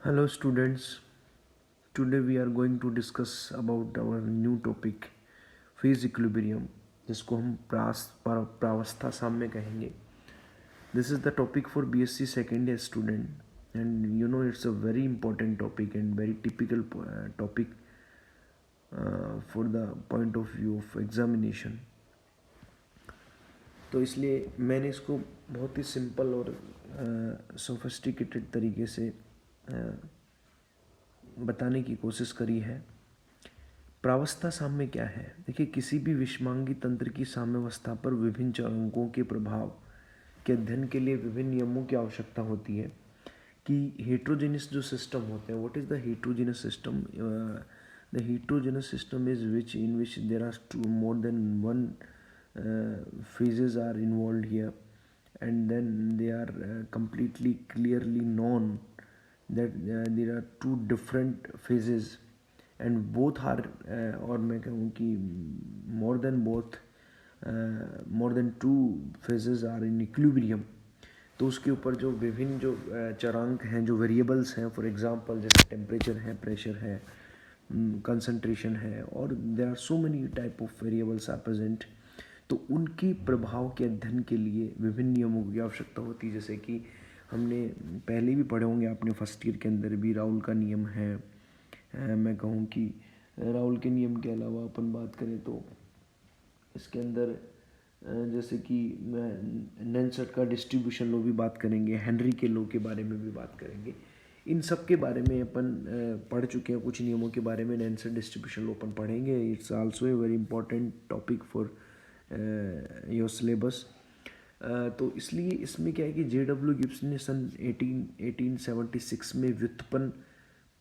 Hello students, today we are going to discuss about our new topic phase equilibrium जिसको हम प्रावस्था साम्य कहेंगे. This is the topic for BSc second year student and it's a very important topic and very typical topic for the point of view of examination. तो इसलिए मैंने इसको बहुत ही simple और सोफिस्टिकेटेड तरीके से बताने की कोशिश करी है. प्रावस्था साम्य क्या है? देखिए, किसी भी विषमांगी तंत्र की साम्यावस्था पर विभिन्न चरांकों के प्रभाव के अध्ययन के लिए विभिन्न नियमों की आवश्यकता होती है. कि हेट्रोजेनियस जो सिस्टम होते हैं, what is the heterogeneous system? The heterogeneous system is in which there are more than one phases are involved here, and then they are completely clearly known that there are two different phases and both are और मैं कहूँ कि more than two phases are in equilibrium. तो उसके ऊपर जो विभिन्न जो चरांक हैं, जो वेरिएबल्स हैं, फॉर एग्जांपल जैसे टेम्परेचर है, प्रेशर है, कंसंट्रेशन है, और there are so many type of variables are present. तो उनके प्रभाव के अध्ययन के लिए विभिन्न नियमों की आवश्यकता होती है. जैसे कि हमने पहले भी पढ़े होंगे, आपने फर्स्ट ईयर के अंदर भी राउल का नियम है. मैं कहूँ कि राउल के नियम के अलावा अपन बात करें तो इसके अंदर जैसे कि नैनसेट का डिस्ट्रीब्यूशन लॉ भी बात करेंगे, हेनरी के लॉ के बारे में भी बात करेंगे. इन सब के बारे में अपन पढ़ चुके हैं. कुछ नियमों के बारे में नैनसेट डिस्ट्रीब्यूशन लॉ अपन पढ़ेंगे. It's also a very important topic for your syllabus. तो इसलिए इसमें क्या है कि J.W. गिब्स ने सन 1876 में व्युत्पन्न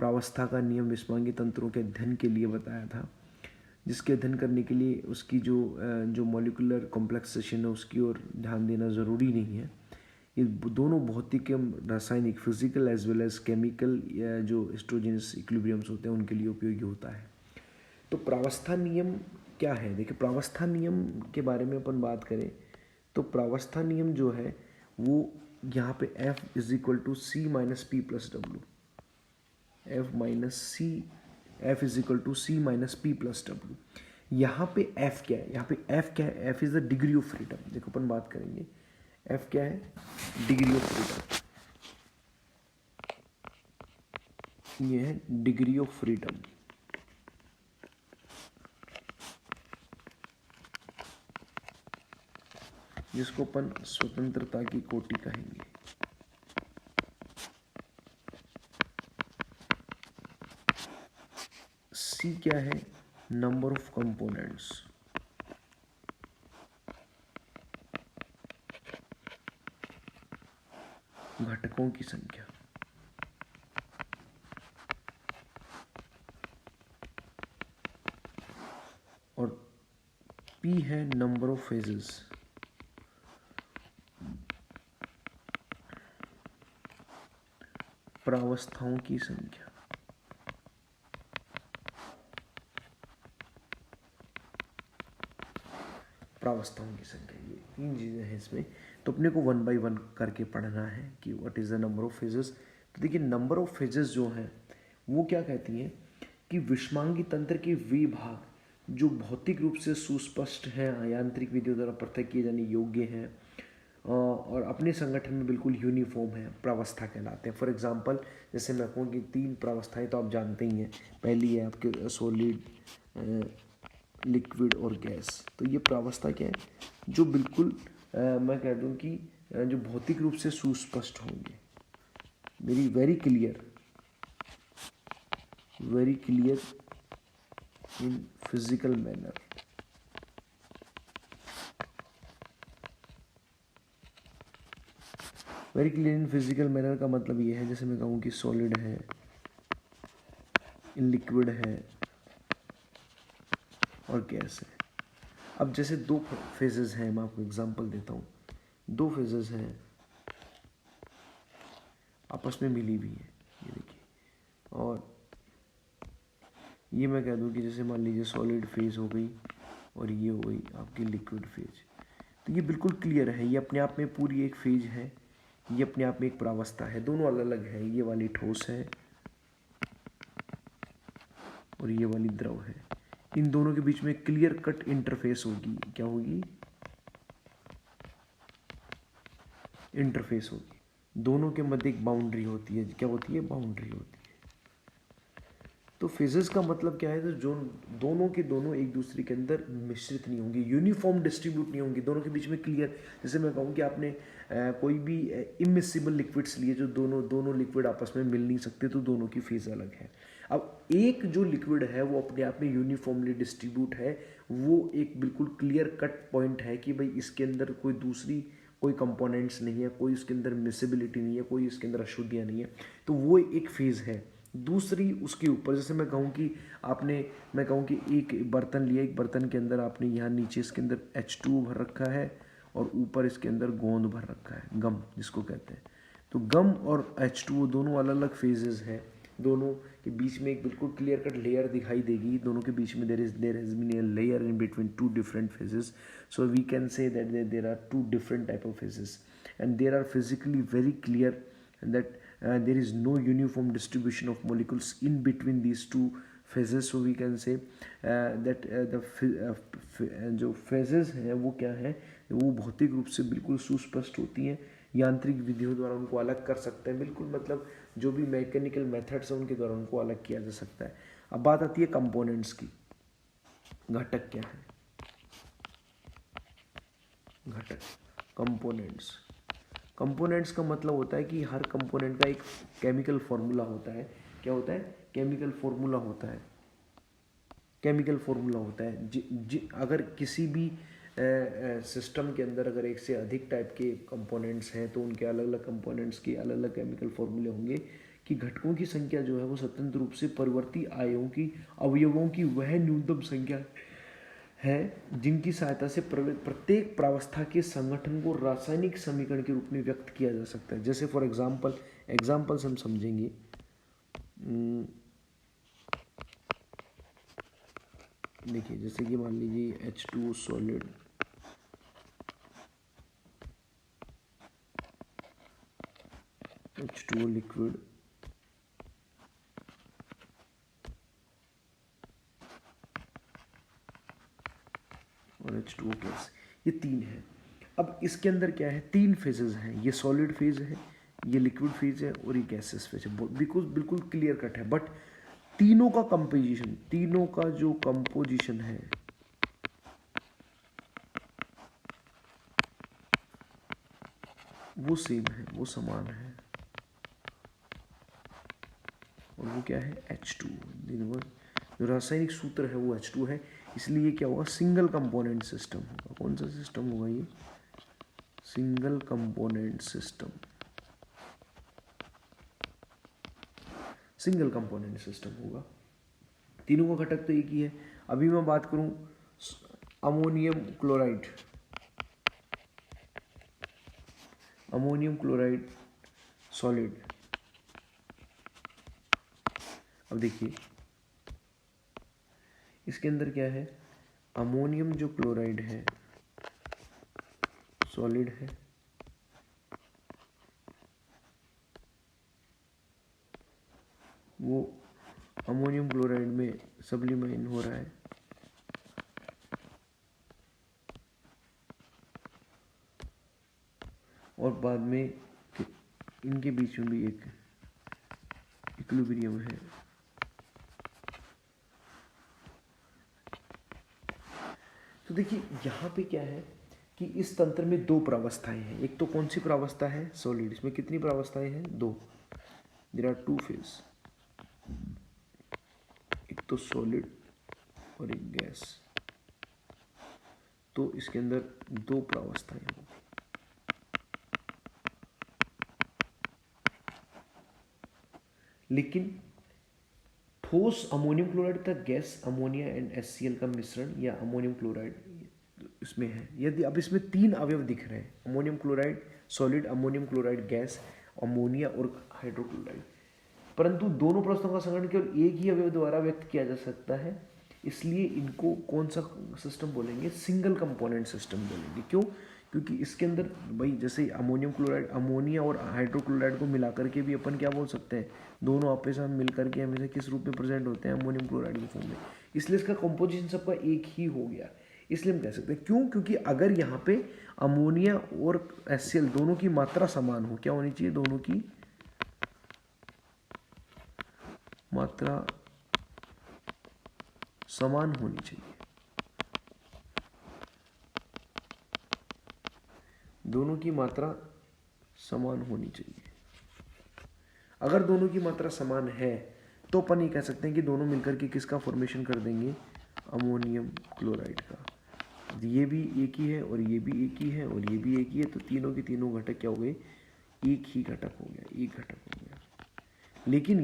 प्रावस्था का नियम विषमांगी तंत्रों के अध्ययन के लिए बताया था, जिसके अध्ययन करने के लिए उसकी जो मॉलिक्यूलर कॉम्प्लेक्सेशन है उसकी ओर ध्यान देना ज़रूरी नहीं है. ये दोनों भौतिक एवं रासायनिक, physical as well as chemical जो एस्ट्रोजेनस इक्विलिब्रियम्स होते हैं उनके लिए उपयोगी होता है. तो प्रावस्था नियम क्या है? देखिए, प्रावस्था नियम के बारे में अपन बात करें तो प्रावस्था नियम जो है वो यहाँ पे F is equal to C minus P plus W. F is equal to C minus P plus W. यहाँ पे F क्या है? यहाँ पे F क्या है? F is the degree of freedom. देखो, अपन बात करेंगे F क्या है? Degree of freedom. ये है डिग्री ऑफ फ्रीडम. जिसको अपन स्वतंत्रता की कोटि कहेंगे. सी क्या है? Number of components. घटकों की संख्या. और P है नंबर ऑफ फेजेस. प्रावस्थाओं की संख्या. प्रावस्थाओं की संख्या. ये तीन चीज़ें हैं इसमें. तो अपने को वन बाय वन करके पढ़ना है कि what is the number of phases. तो देखिए, नंबर ऑफ फेजेस जो हैं वो क्या कहती हैं कि विषमांगी तंत्र के वे भाग जो भौतिक रूप से सुस्पष्ट हैं, यांत्रिक विधियों द्वारा पृथक किए जाने योग्य हैं और अपने संगठन में बिल्कुल यूनिफॉर्म है, प्रावस्था कहलाते हैं. फॉर एग्जांपल, जैसे मैं कहूँ कि तीन प्रावस्थाएं तो आप जानते ही हैं. पहली है आपके सॉलिड, लिक्विड और गैस. तो ये प्रावस्था क्या है? जो बिल्कुल मैं कह दूँ कि जो भौतिक रूप से सुस्पष्ट होंगे. Very clear in physical manner. Very clear in physical manner का मतलब ये है, जैसे मैं कहूँ कि सॉलिड है, लिक्विड है और गैस है. अब जैसे दो फेजेस हैं, मैं आपको एग्जांपल देता हूँ. दो फेजेस हैं, आपस में मिली हुई है, ये देखिए. और ये मैं कह दूँ कि जैसे मान लीजिए सॉलिड फेज हो गई और ये हो गई आपकी लिक्विड फेज. तो ये बिल्कुल क्लियर है, ये अपने आप में पूरी एक फेज है, ये अपने आप में एक प्रावस्था है. दोनों अलग अलग है. ये वाली ठोस है और ये वाली द्रव है। इन दोनों के बीच में क्लियर कट इंटरफेस होगी। क्या होगी? इंटरफेस होगी। दोनों के मध्य एक बाउंड्री होती है। क्या होती है? बाउंड्री होती है। तो फेजेस का मतलब क्या है? तो जो दोनों के दोनों एक दूसरे के अंदर मिश्रित नहीं होंगे, यूनिफॉर्म डिस्ट्रीब्यूट नहीं होंगी, दोनों के बीच में क्लियर, जैसे मैं कहूँ कि आपने कोई भी इमिसिबल लिक्विड्स लिए जो दोनों लिक्विड आपस में मिल नहीं सकते, तो दोनों की फेज अलग है। अब एक जो लिक्विड है वो अपने आप में यूनिफॉर्मली डिस्ट्रीब्यूट है, वो एक बिल्कुल क्लियर कट पॉइंट है कि भाई इसके अंदर कोई कंपोनेंट्स नहीं है, कोई उसके अंदर मिसिबिलिटी नहीं है, कोई इसके अंदर अशुद्धियाँ नहीं है, तो वो एक फेज़ है। दूसरी उसके ऊपर, जैसे मैं कहूँ कि एक बर्तन लिया, एक बर्तन के अंदर आपने यहाँ नीचे इसके अंदर H2O भर रखा है और ऊपर इसके अंदर गोंद भर रखा है, गम जिसको कहते हैं। तो गम और H2O दोनों अलग अलग फेजेस हैं, दोनों के बीच में एक बिल्कुल क्लियर कट लेयर दिखाई देगी। दोनों के बीच में there has been a layer in between two different phases, so we can say that there are two different type of phases and there are physically very clear that there is no uniform distribution of molecules in between these two phases, so we can say that जो phases हैं वो क्या है, वो भौतिक रूप से बिल्कुल सुस्पष्ट होती हैं, यांत्रिक विधियों द्वारा उनको अलग कर सकते हैं, बिल्कुल मतलब जो भी मैकेनिकल मेथड्स हैं उनके द्वारा उनको अलग किया जा सकता है। अब बात आती है कंपोनेंट्स की। घटक क्या है? घटक, कंपोनेंट्स। कंपोनेंट्स का मतलब होता है कि हर कंपोनेंट का एक केमिकल फॉर्मूला होता है। क्या होता है? केमिकल फॉर्मूला होता है। केमिकल फॉर्मूला होता है। अगर किसी भी सिस्टम के अंदर अगर एक से अधिक टाइप के कंपोनेंट्स हैं तो उनके अलग अलग कंपोनेंट्स के अलग अलग केमिकल फॉर्मूले होंगे कि घटकों की संख्या जो है वो स्वतंत्र रूप से परिवर्ती अवयवों की वह न्यूनतम संख्या है जिनकी सहायता से प्रत्येक प्रावस्था के संगठन को रासायनिक समीकरण के रूप में व्यक्त किया जा सकता है। जैसे फॉर एग्जाम्पल्स हम समझेंगे। देखिए, जैसे कि मान लीजिए H2O सॉलिड, H2O लिक्विड और H2O गैस, ये तीन है। अब इसके अंदर क्या है? तीन फेजेस हैं, ये सॉलिड फेज है, ये लिक्विड फेज है और ये गैसेस फेज है। बिल्कुल क्लियर कट है, बट तीनों का कंपोजिशन, तीनों का जो कंपोजिशन है वो सेम है, वो समान है, और वो क्या है? H2O। जो रासायनिक सूत्र है वो H2 है, इसलिए क्या होगा? सिंगल कंपोनेंट सिस्टम होगा। कौन सा सिस्टम होगा ये? Single component system. Single component system होगा। तीनों का घटक तो एक ही है। अभी मैं बात करूं अमोनियम क्लोराइड सॉलिड। अब देखिए इसके अंदर क्या है? अमोनियम जो क्लोराइड है सॉलिड है, वो अमोनियम क्लोराइड में सब्लिमाइन हो रहा है, और बाद में इनके बीच में भी एक इक्विलिब्रियम है। तो देखिए यहाँ पे क्या है कि इस तंत्र में दो प्रावस्थाएं हैं। एक तो कौन सी प्रावस्था है? सॉलिड। इसमें कितनी प्रावस्थाएं हैं? दो। देयर आर टू फेज, एक तो सॉलिड और एक गैस। तो इसके अंदर दो प्रावस्थाएं होंगी। लेकिन ठोस अमोनियम क्लोराइड तथा गैस अमोनिया एंड HCl का मिश्रण या अमोनियम क्लोराइड इसमें है। यदि अब इसमें तीन अवयव दिख रहे हैं, ammonium chloride solid, ammonium chloride gas, ammonia और हाइड्रोक्लोराइड, परंतु दोनों प्रस्तुतों का संगठन केवल एक ही अवयव द्वारा व्यक्त किया जा सकता है, इसलिए इनको कौन सा सिस्टम बोलेंगे? सिंगल कंपोनेंट सिस्टम बोलेंगे। क्यों? क्योंकि इसके अंदर भाई जैसे अमोनियम क्लोराइड, अमोनिया और हाइड्रोक्लोराइड को मिला करके भी अपन क्या बोल सकते हैं, दोनों आपस में मिल करके हमेशा किस रूप में प्रेजेंट होते हैं, अमोनियम क्लोराइड के फॉर्म में। इसलिए इसका कंपोजिशन सबका एक ही हो गया, इसलिए हम कह सकते हैं। क्यों? क्योंकि अगर यहाँ पे अमोनिया और HCl दोनों की मात्रा समान हो, क्या होनी चाहिए, दोनों की मात्रा समान होनी चाहिए, दोनों की मात्रा समान होनी चाहिए। अगर दोनों की मात्रा समान है तो अपन ये कह सकते हैं कि दोनों मिलकर के किसका फॉर्मेशन कर देंगे, अमोनियम क्लोराइड का। ये भी एक ही है और ये भी एक ही है और ये भी एक ही है, तो तीनों के तीनों घटक क्या हो गए, एक ही घटक हो गया, एक घटक हो गया। लेकिन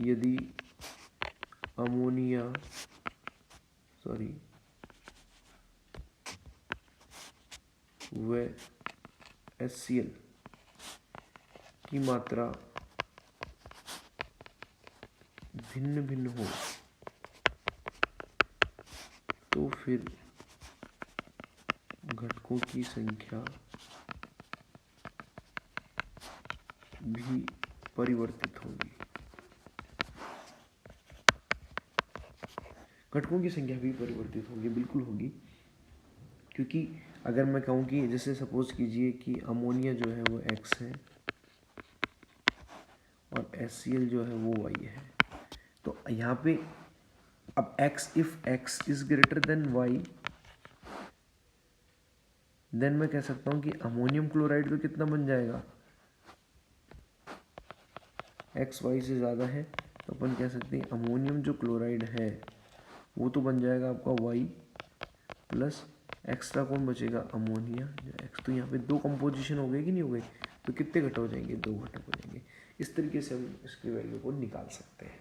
यदि अमोनिया व HCl की मात्रा भिन्न भिन्न हो तो फिर घटकों की संख्या भी परिवर्तित होगी। घटकों की संख्या भी परिवर्तित होगी, बिल्कुल होगी। क्योंकि अगर मैं कहूँ कि जैसे सपोज कीजिए कि अमोनिया जो है वो X है और HCl जो है वो Y है, तो यहाँ पे अब if X is greater than Y, then मैं कह सकता हूँ कि अमोनियम क्लोराइड तो कितना बन जाएगा, X Y से ज़्यादा है, तो अपन कह सकते हैं अमोनियम जो क्लोराइड है वो तो बन जाएगा आपका Y प्लस एक्स्ट्रा कौन बचेगा, अमोनिया जो X। तो यहाँ पे दो कंपोजिशन हो गए कि नहीं हो गए, तो कितने घटक हो जाएंगे, दो घटक हो जाएंगे। इस तरीके से हम इसकी वैल्यू को निकाल सकते हैं।